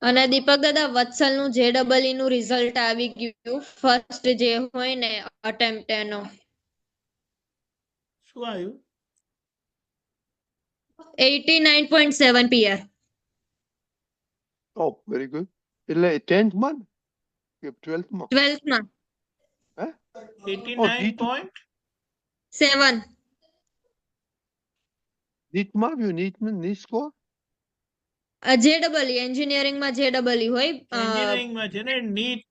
અને દીપક દાદા વત્સલ નું JEE નું રિઝલ્ટ આવી ગયું ફર્સ્ટ જે હોય ને અટેમ્પ્ટ એનો શું આવ્યું? 89.7 PR. Oh, very good. એટલે 10th માં કે 12th માં? 12th માં હે? 89.7 નીટમાં આવ્યું? NEET score? JEE એન્જિનિયરિંગ માં JEE હોય એન્જિનિયરિંગ માં છે ને, NEET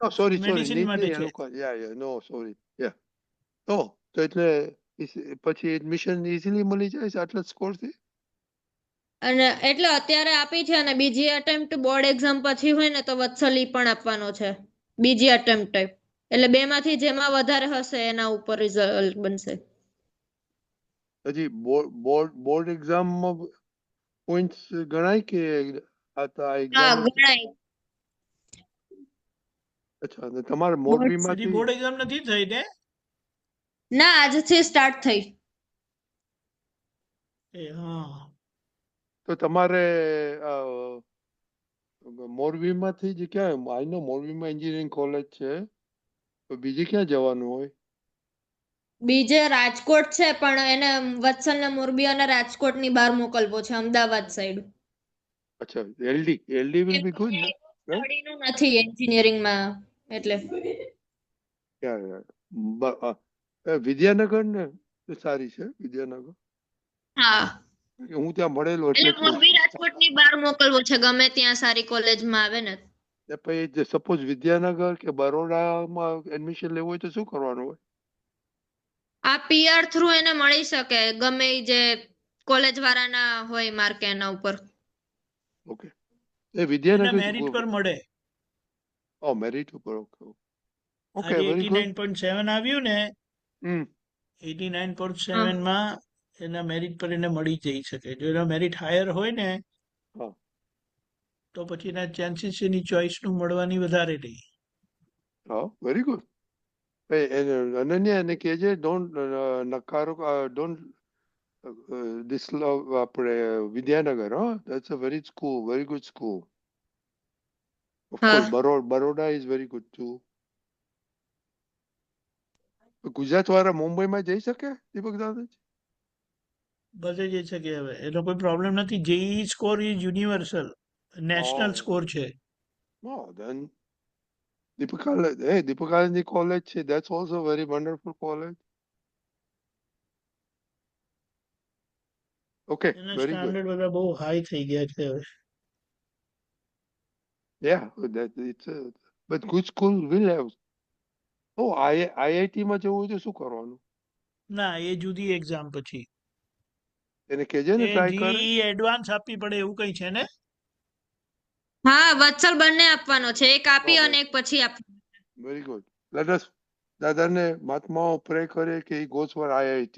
Oh, sorry, medicine NEET માટે નહીં, છે. નો સોરી, તો એટલે પછી એડમિશન ઇઝીલી મળી જાય છે આટલા સ્કોર થી? અને એટલે અત્યારે આપી છે અને બીજી અટેમ્પ્ટ બોર્ડ એક્ઝામ પછી હોય ને તો વત્સલ ઈ પણ આપવાનો છે બીજી અટેમ્પ્ટ એટલે બે માંથી જેમાં વધારે હશે એના ઉપર રિઝલ્ટ બનશે. હજી બોર્ડ એક્ઝામ પોઈન્ટ્સ ગણાય કે આ તો આ હા એક્ઝામ? ગણાય. અચ્છા, અને તમારે હજી મોરબીમાંથી? બોર્ડ એક્ઝામ નથી થઈ ને? ના આજથી સ્ટાર્ટ થઈ. હા, તો તમારે મોરબીમાંથી જ ક્યાં? આઈ નો મોરબીમાં એન્જિનિયરિંગ કોલેજ છે, તો બીજે ક્યાં જવાનું હોય? બીજે રાજકોટ છે પણ એને વત્સલ ને મોરબી અને રાજકોટ ની બહાર મોકલવો છે અમદાવાદ સાઈડ. અચ્છા, એલડી વિલ બી ગુડ ને? નું નથી એન્જિનિયરિંગ માં એટલે વિદ્યાનગર ને સારી છે વિદ્યાનગર. હા હું ત્યાં ભણેલો એટલે એટલે મોરબી રાજકોટ ની બહાર મોકલવો છે ગમે ત્યાં સારી કોલેજમાં આવે ને. પછી સપોઝ વિદ્યાનગર કે બરોડામાં એડમિશન લેવું હોય તો શું કરવાનું હોય? આ PR થ્રુ એને મળી શકે ગમે ઈ જે કોલેજ વાળાના હોય માર્ક એના ઉપર. ઓકે, એ વિદ્યાનગર એના મેરિટ પર મળે. મેરિટ ઉપર. ઓકે, આજે વેરી ગુડ. 89.7 આવ્યું ને, 89.7 માં એના મેરિટ પર એને મળી જઈ શકે. જો એના મેરિટ હાયર હોય ને તો પછી એના ચાન્સીસ એની ચોઈસ નું મળવાની વધારે રહી. હા, વેરી ગુડ. અનન્યા એને કહેજે ડોન્ટ નકારો, ડોન્ટ dislove આપણે Vidyanagar. That's a very good school. Of course, Baroda is very good too. Gujarat વાળા મુંબઈમાં જઈ શકે દીપક દાદા? બધે જઈ શકે હવે, એનો કોઈ પ્રોબ્લેમ નથી. JEE score is universal, national score છે. Then દીપકાનંદની કોલેજ છે, that's also very wonderful college. Okay, એના very good. સ્ટાન્ડર્ડ બધા બહુ હાઈ થઈ ગયા છે હવે. Yeah, but good school will have. IIT માં જવું હોય તો શું કરવાનું? ના, એ જુદી એક્ઝામ પછી. એને કહેજે ને ટ્રાય કરે. જીઈ એડવાન્સ આપવી પડે એવું કઈ છે ને? હા, વત્સલ બંને આપવાનો છે, એક આપી અને એક પછી આપવાનો. Very good. લેટ અસ દાદાને મહાત્માઓ પ્રે કરે કે he goes for IIT.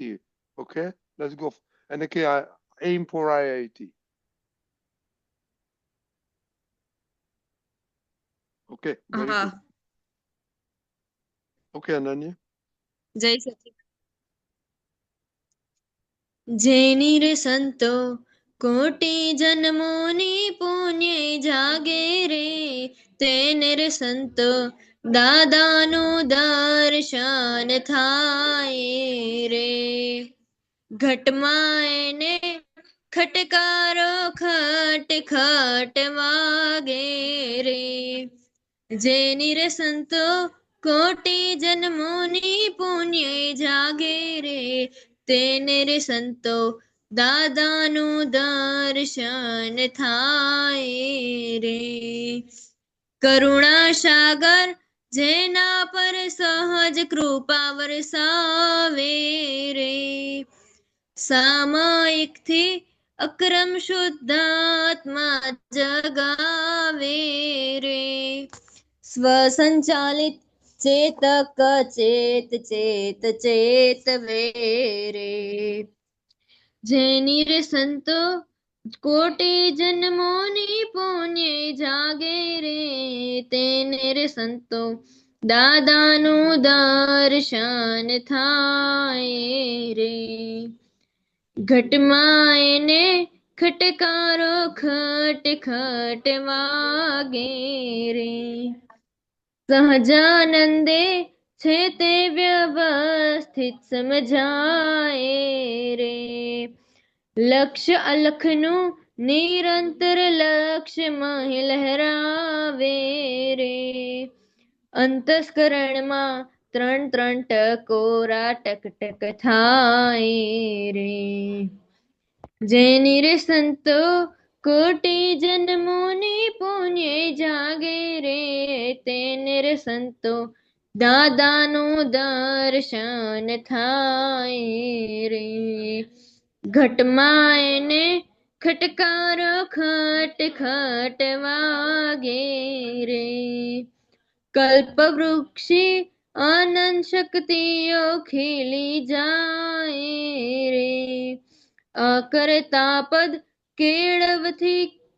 Okay, let's go. અને કે aim for IIT. Okay, very હા good. Okay, અનન્યા. જય સચિન. જેની રે સંતો કોટી જન્મોની પુણ્ય જાગે રે તેને રે સંતો દાદાનું દર્શન થાય રે ઘટમાં એને ખટકારો ખટ ખટ વાગે રે જેની રે સંતો કોટી જન્મોની પુણ્ય જાગે રે તેને રે સંતો દાદાનું દર્શન થાય રે કરુણા સાગર જેના પર સહજ કૃપા વરસાવે રે સામાયિકથી અક્રમ શુદ્ધાત્મા જગાવે રે સ્વસંચાલિત ચેતક ચેત વેરે જેની રે સંતો કોટી જન્મોની પુણ્ય જાગે રે તેને રે સંતો દાદાનું દર્શન થાય રે ઘટમાં એને ખટકારો ખટ ખટ વાગે રે. સહજાનંદે છે તે વ્યવસ્થિત સમજાય રે. લક્ષ્ય અલખનું નિરંતર લક્ષ્યમાં લહેરાવે રે. અંતસ્કરણમાં ત્રણ ત્રણ ટકોરા ટક ટક થાય રે. જેની રે સંતો કોટી જન્મોની પુણ્ય જાગે રે. તેને રે સંતો દાદાનું દર્શન થાય રે. ઘટમાં એને ખટકારો ખટ ખટ વાગે રે. કલ્પવૃક્ષી અનંત શક્તિઓ ખીલી જાય રે. અકર્તા પદ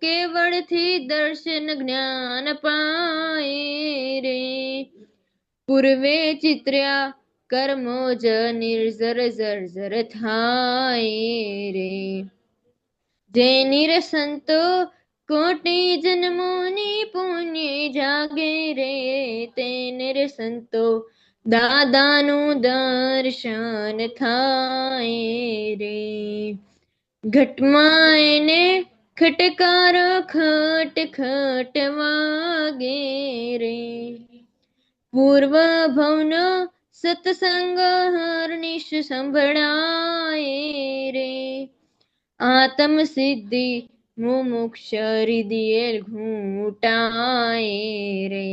કેવળથી દર્શન જ્ઞાન પાય રે. પૂર્વે ચિત્ર્યા કર્મો જ નિર્ઝર જર્જર થાય રે. જેની રે સંતો કોટી જન્મોની પુણ્ય જાગે રે. તેને રે સંતો દાદાનું દર્શન થાય રે. ઘટમાં એને ખટકારો ખટ ખટ વાગે રે. પૂર્વ ભવનો સત્સંગ હરનિશ સંભળાય રે. આત્મ સિદ્ધિ મુમુક્ષ હૃદય ઘૂંટાય રે.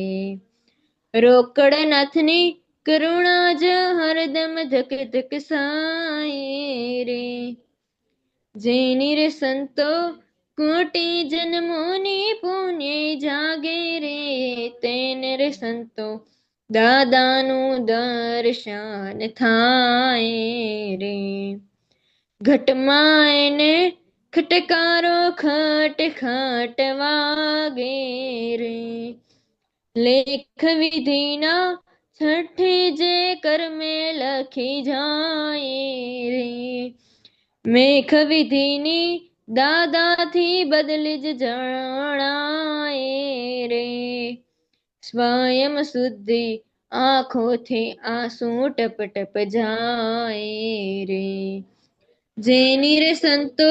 રોકડનાથની કરુણા જ હરદમ ધક ધક સાય રે. જેની રે સંતો કોટી જન્મોની પુણ્ય જાગે રે. તેને રે સંતો દાદાનું દર્શન થાય રે. ઘટમાં એને ખટકારો ખટ ખટ વાગે રે. લેખ વિધિના છઠ્ઠે જે કર્મે લખી જાય રે. મેખ વિધિની દાદાથી બદલી જ જણાય રે. સ્વયં શુદ્ધિ આંખોથી આંસુ ટપ ટપ જાય રે. જેની રે સંતો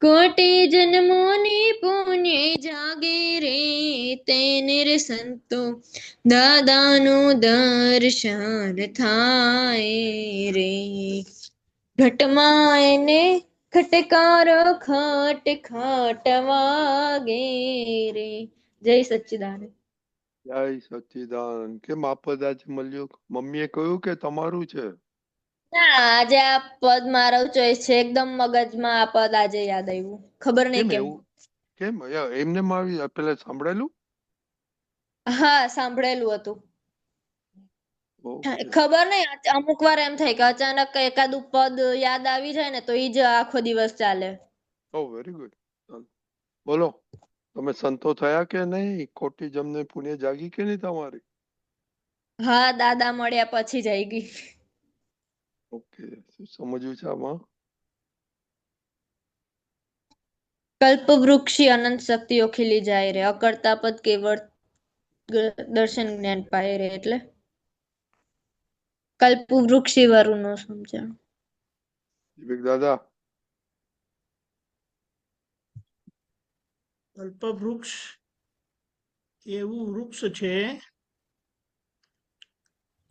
કોટી જન્મોની પુણ્ય જાગે રે. તેને રે સંતો દાદાનું દર્શન થાય રે. ઘટમાં એને ખટકારો ખટ ખટ વાગે રે. જય સચ્ચિદાનંદ. જય સચ્ચિદાનંદ. કેમ આ પદ આજે મળ્યું? મમ્મીએ કહ્યું કે તમારું છે? ના, આજે આ પદ મારો ચોઈસ છે. એકદમ મગજમાં આ પદ આજે યાદ આવ્યું. ખબર નહીં કેમ કેમ. એવું? કેમ એમને આવી પેલા સાંભળેલું? હા, સાંભળેલું હતું. ઓકે. ખબર નહીં, અમુક વાર એમ થાય કે અચાનક એકાદું પદ યાદ આવી જાય ને તો ઈ જ આખો દિવસ ચાલે. ઓ વેરી ગુડ. બોલો, તમે સંતો થયા કે નહીં? ખોટી જમને પુણ્ય જાગી કે નહીં તમારી? હા, દાદા મળ્યા પછી જ આવી ગઈ. ઓકે, શું સમજવું છે આમાં? કલ્પવૃક્ષી અનંત શક્તિઓ ખીલી જાય રે. અકર્તા પદ કેવળ દર્શન જ્ઞાન પાય રે. એટલે કલ્પવૃક્ષી વાળું નો સમજાણું. વિવેક દાદા, કલ્પવૃક્ષ એવું વૃક્ષ છે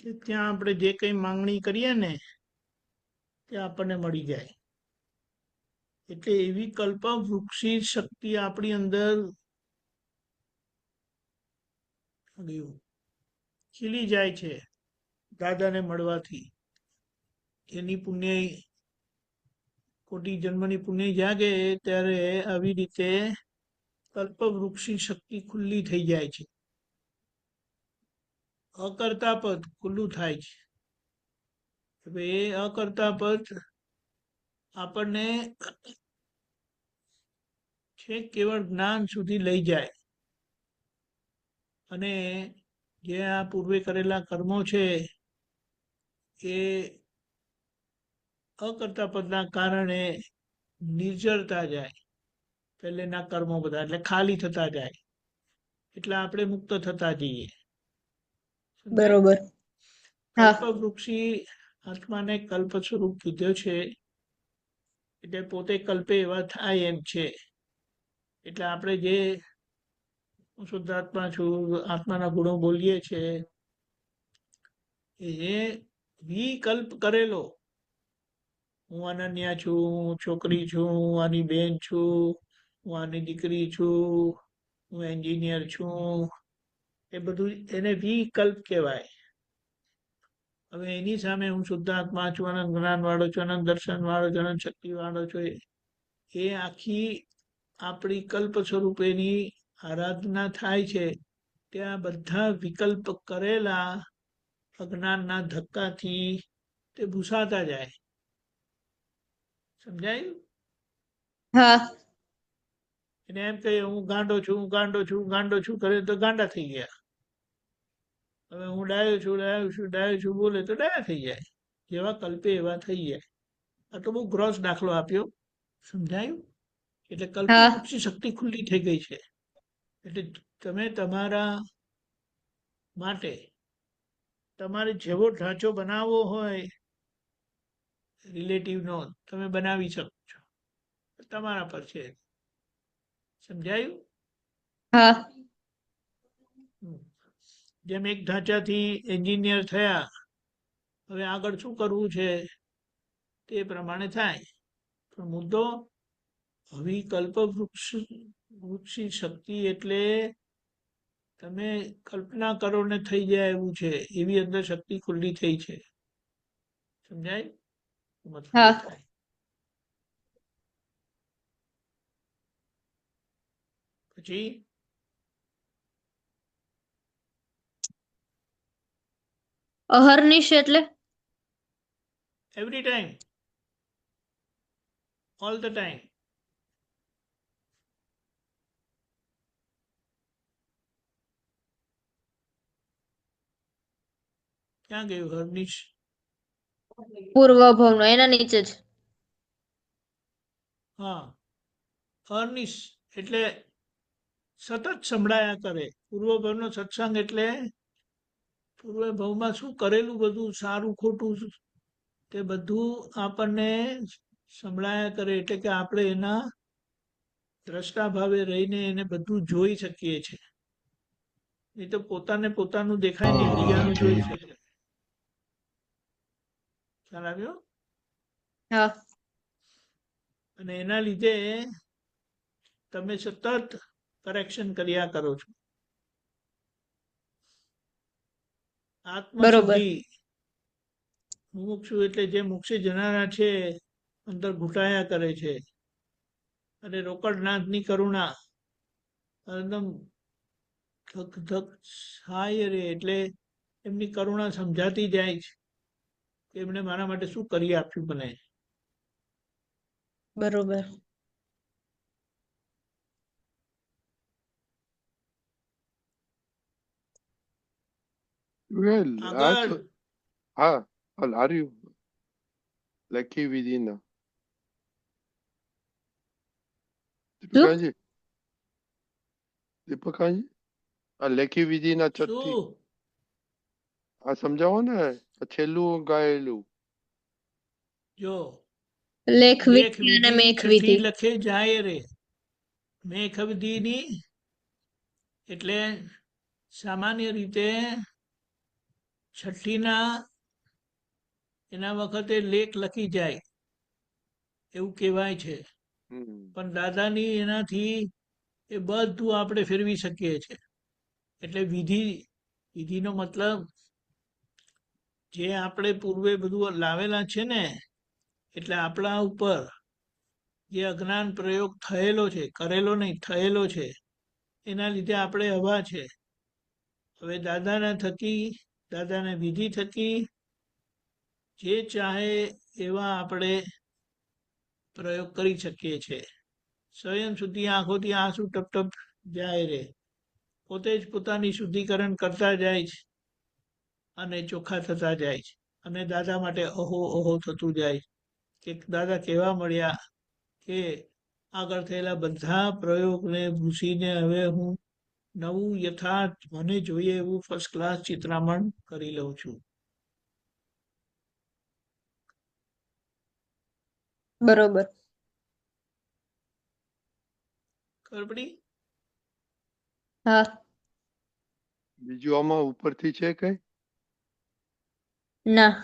કે ત્યાં આપણે જે કઈ માંગણી કરીએ ને તે આપણને મળી જાય. એટલે એવી કલ્પવૃક્ષી શક્તિ આપણી અંદર ખીલી જાય છે દાદાને મળવાથી. એની પુણ્ય કોટી જન્મની પુણ્ય જાગે ત્યારે આવી રીતે કલ્પવૃક્ષી શક્તિ ખુલ્લી થઈ જાય છે. અકર્તા પદ ખુલ્લું થાય છે. હવે એ અકર્તા પદ આપણને છે કેવળ જ્ઞાન સુધી લઈ જાય. અને જે આ પૂર્વે કરેલા કર્મો છે એ અકર્તા પદના કારણે નિર્જરતા જાય, પહેલેના કર્મો બધા એટલે ખાલી થતા જાય, એટલે આપણે મુક્ત થતા જઈએ. સમજાય? બરોબર. હા. કલ્પવૃક્ષી આત્માને કલ્પ સ્વરૂપ કીધો છે, એટલે પોતે કલ્પે એવા થાય એમ છે. એટલે આપણે જે હું શુદ્ધાત્મા છું, આત્માના ગુણો બોલીએ છે, એ વિકલ્પ કરેલો. હું અનન્યા છું, હું છોકરી છું, હું આની બેન છું, હું આની દીકરી છું, હું એન્જિનિયર છું, એ બધું એને વિકલ્પ કહેવાય. હવે એની સામે હું શુદ્ધાત્મા છું, અનંત જ્ઞાન વાળો છું, અનંત દર્શન વાળો છું, અનંત શક્તિ વાળો છું, એ આખી આપણી કલ્પ સ્વરૂપેની આરાધના થાય છે. ત્યાં બધા વિકલ્પ કરેલા અજ્ઞાનના ધક્કાથી તે ભૂસાતા જાય. સમજાયું? હા. એને એમ કહે હું ગાંડો છું, હું ગાંડો છું, ગાંડો છું કરે તો ગાંડા થઈ ગયા. હવે હું ડાયો છું, ડાયો છું, ડાયો છું બોલે તો ડાયા થઈ જાય. જેવા કલ્પે એવા થઈ જાય. આ તો બહુ ગ્રોસ દાખલો આપ્યો. સમજાયું? એટલે કલ્પવૃક્ષી શક્તિ ખુલ્લી થઈ ગઈ છે. એટલે તમે તમારા માટે તમારે જેવો ઢાંચો બનાવવો હોય રિલેટિવનો, તમે બનાવી શકો છો. તમારા પર છે. સમજાયું? હા. જેમ એક ઢાંચાથી એન્જિનિયર થયા, હવે આગળ શું કરવું છે તે પ્રમાણે થાય. પણ મુદ્દો વિકલ્પ વૃક્ષી શક્તિ એટલે તમે કલ્પના કરો ને થઈ જાય એવું છે, એવી અંદર શક્તિ ખુલ્લી થઈ છે. સમજાય? મતલબ હા. થાય. પછી અહર્નિશ એટલે every time, all the time. ક્યાં ગયું હર્નિશ? પૂર્વ ભવનો એના નીચે જ. હા, હર્નિશ એટલે સતત સંભળાયા કરે. પૂર્વભવનો સત્સંગ એટલે પૂર્વ ભવમાં શું કરેલું બધું સારું ખોટું તે બધું આપણને સંભળાયા કરે. એટલે કે આપણે એના દ્રષ્ટા ભાવે રહીને એને બધું જોઈ શકીએ છીએ. નહીં તો પોતાને પોતાનું દેખાય ને બીજાનું જોઈ શકે. ખ્યાલ આવ્યો? હા. અને એના લીધે તમે સતત કરેક્શન કર્યા કરો છો. આત્મશુદ્ધિ મુમુક્ષુ એટલે જે મોક્ષે જનારા છે, અંદર ઘૂંટાયા કરે છે. અને રોકડનાથની કરુણા એકદમ ધક ધક થાય રે, એટલે એમની કરુણા સમજાતી જાય છે કે એમણે મારા માટે શું કરી આપ્યું મને. બરોબર. Well, આગળ are you lucky within? દીપકાજી, દીપકાજી, આ લેખી વિધિના છઠ્ઠી શું આ સમજાવો ને, આ છેલ્લું ગાયેલું. જો લેખ લેખ વિધિ અને વિધિ મેખ છઠ્ઠી વિધિ. લખે જાય રે. મેખ વિધિની એટલે સામાન્ય રીતે છઠ્ઠીના એના વખતે લેખ લખી જાય એવું કહેવાય છે. પણ દાદાની એનાથી એ બધું આપણે ફેરવી શકીએ છીએ. એટલે વિધિનો મતલબ જે આપણે પૂર્વે બધું લાવેલા છે ને, એટલે આપણા ઉપર જે અજ્ઞાન પ્રયોગ થયેલો છે, કરેલો નહીં થયેલો છે, એના લીધે આપણે હવા છે. હવે દાદાના થકી, દાદાના વિધિ થકી જે ચાહે એવા આપણે પ્રયોગ કરી શકીએ છીએ. સ્વયં સુધી આંખોથી આંસુ ટપ ટપ જાય રે. પોતે જ પોતાની શુદ્ધિકરણ કરતા જાય છે અને ચોખ્ખા થતા જાય છે. અને દાદા માટે ઓહો ઓહો થતું જાય કે દાદા કેવા મળ્યા, કે આગળ થયેલા બધા પ્રયોગને ભૂસીને હવે હું નવું યથાર્થ મને જોઈએ એવું ફર્સ્ટ ક્લાસ ચિત્રામણ કરી લઉં છું. બરોબર. ખબર પડી? હા. બીજું આમાં ઉપરથી છે કઈ? ના.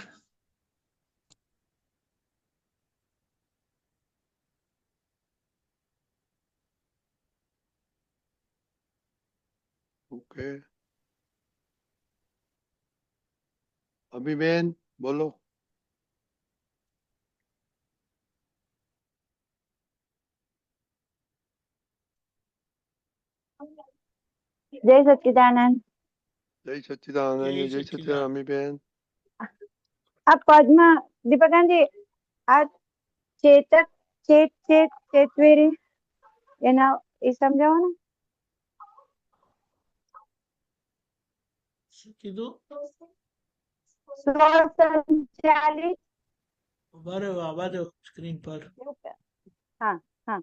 ઓકે, અભિબેન બોલો. જય સચ્ચિદાનંદ. જય સચ્ચિદાનંદ. જય જય સચ્ચિદાનંદ. સચ્ચિદાનંદ અમીબેન. આ પદમાં દીપકાનજી આ ચેતક ચેતવેરી એના એ સમજાવો ને. શું કીધું? સ્વસંચાલિત. બરાબર, આવા દો સ્ક્રીન પર. હા હા.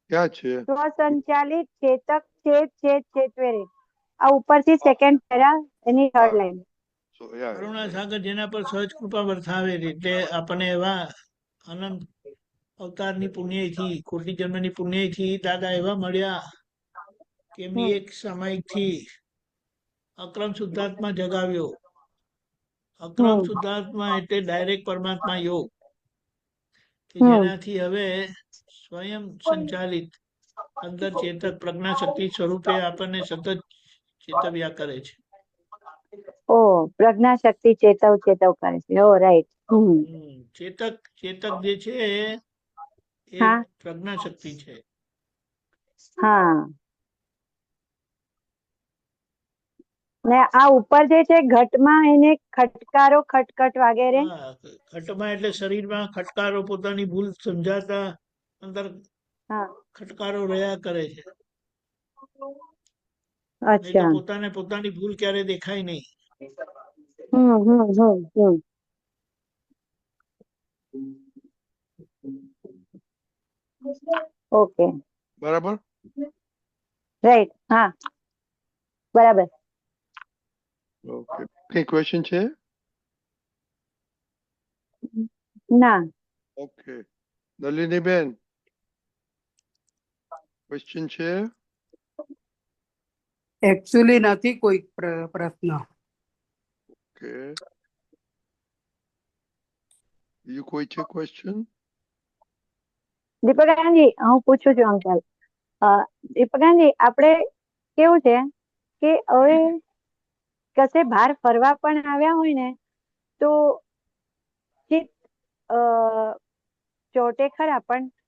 ક્યાં છે? સ્વસંચાલિત ચેતક ચેતવેરી. આ ઉપરથી સેકન્ડ પેરા એની થર્ડ લાઈન. So, yeah, કરુણા yeah. સાગર જેના પર સહજ કૃપા વર્તાવે છે, એટલે આપણને એવા અનંત અવતારની પુણ્યથી, કોટી જન્મની પુણ્યથી દાદા એવા મળ્યા કે એમની એક સામાયિકથી અક્રમ શુદ્ધાત્મા જગાવ્યો. અક્રમ શુદ્ધાત્મા એટલે ડાયરેક્ટ પરમાત્મા યોગ, કે જેનાથી હવે સ્વયં સંચાલિત અંદર ચેતક પ્રજ્ઞાશક્તિ સ્વરૂપે આપણને સતત ચેતવ્યા કરે છે. ઓ પ્રજ્ઞા શક્તિ ચેતવ કરે છે. ઓ રાઈટ. ચેતક જે છે એ હા પ્રજ્ઞાશક્તિ છે. હા. ને આ ઉપર જે છે ઘટમાં એને ખટકારો ખટખટ વગેરે. હા, ઘટમાં એટલે શરીરમાં ખટકારો પોતાની ભૂલ સમજાતા અંદર હા ખટકારો રહ્યા કરે છે. નહીં તો અચ્છા. પોતાની ભૂલ ક્યારે દેખાય નહીં. ઓકે, બરાબર. રાઈટ. હા બરાબર. ઓકે, કઈ ક્વેશ્ચન છે? ના. ઓકે, નલિની બેન ક્વેશ્ચન છે? એકચ્યુઅલી નથી કોઈ પ્રશ્ન. ઓકે, બીજું કોઈ છે ક્વેશ્ચન? દીપકાનજી હું પૂછું છું અંકલ. દીપકાનજી આપણે કેવું છે કે હવે કશે બહાર ફરવા પણ આવ્યા હોય ને તો ચિત્ત ચોટે ખરા, પણ